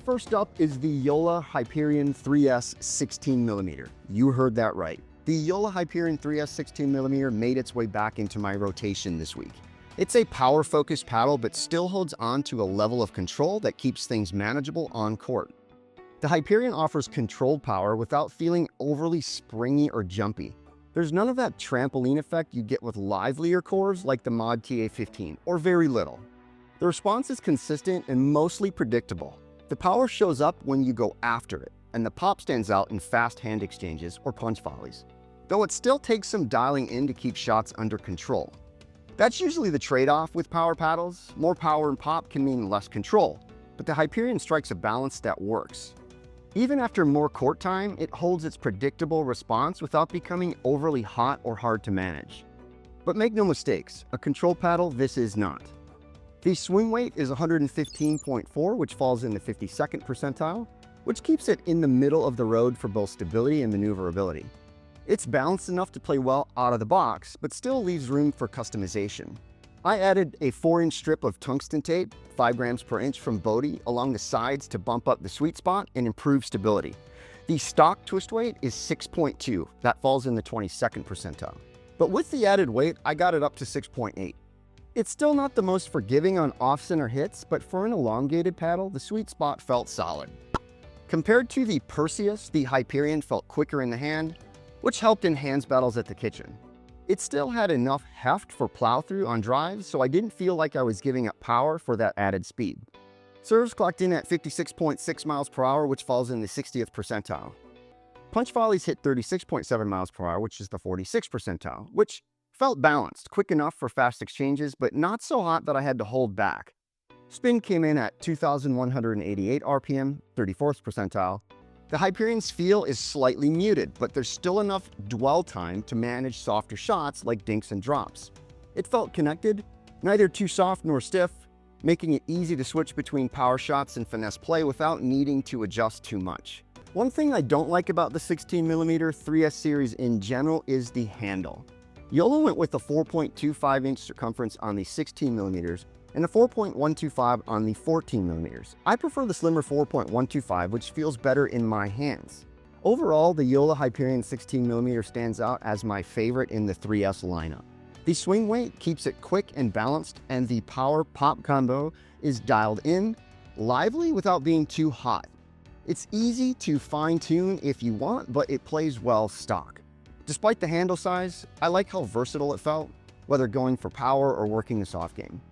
First up is the JOOLA Hyperion 3S 16mm. You heard that right. The JOOLA Hyperion 3S 16mm made its way back into my rotation this week. It's a power-focused paddle, but still holds on to a level of control that keeps things manageable on court. The Hyperion offers controlled power without feeling overly springy or jumpy. There's none of that trampoline effect you get with livelier cores like the Mod TA15, or very little. The response is consistent and mostly predictable. The power shows up when you go after it, and the pop stands out in fast hand exchanges or punch volleys, though it still takes some dialing in to keep shots under control. That's usually the trade-off with power paddles. More power and pop can mean less control, but the Hyperion strikes a balance that works. Even after more court time, it holds its predictable response without becoming overly hot or hard to manage. But make no mistakes, a control paddle this is not. The swing weight is 115.4, which falls in the 52nd percentile, which keeps it in the middle of the road for both stability and maneuverability. It's balanced enough to play well out of the box, but still leaves room for customization. I added a 4-inch strip of tungsten tape, 5 grams per inch from Bodhi, along the sides to bump up the sweet spot and improve stability. The stock twist weight is 6.2, that falls in the 22nd percentile. But with the added weight, I got it up to 6.8. It's still not the most forgiving on off-center hits, but for an elongated paddle, the sweet spot felt solid. Compared to the Perseus, the Hyperion felt quicker in the hand, which helped in hands battles at the kitchen. It still had enough heft for plow-through on drives, so I didn't feel like I was giving up power for that added speed. Serves clocked in at 56.6 miles per hour, which falls in the 60th percentile. Punch volleys hit 36.7 miles per hour, which is the 46th percentile, which felt balanced, quick enough for fast exchanges, but not so hot that I had to hold back. Spin came in at 2,188 RPM, 34th percentile. The Hyperion's feel is slightly muted, but there's still enough dwell time to manage softer shots like dinks and drops. It felt connected, neither too soft nor stiff, making it easy to switch between power shots and finesse play without needing to adjust too much. One thing I don't like about the 16mm 3S series in general is the handle. JOOLA went with a 4.25-inch circumference on the 16mm and a 4.125 on the 14mm. I prefer the slimmer 4.125, which feels better in my hands. Overall, the JOOLA Hyperion 16mm stands out as my favorite in the 3S lineup. The swing weight keeps it quick and balanced, and the power-pop combo is dialed in, lively without being too hot. It's easy to fine-tune if you want, but it plays well stock. Despite the handle size, I like how versatile it felt, whether going for power or working the soft game.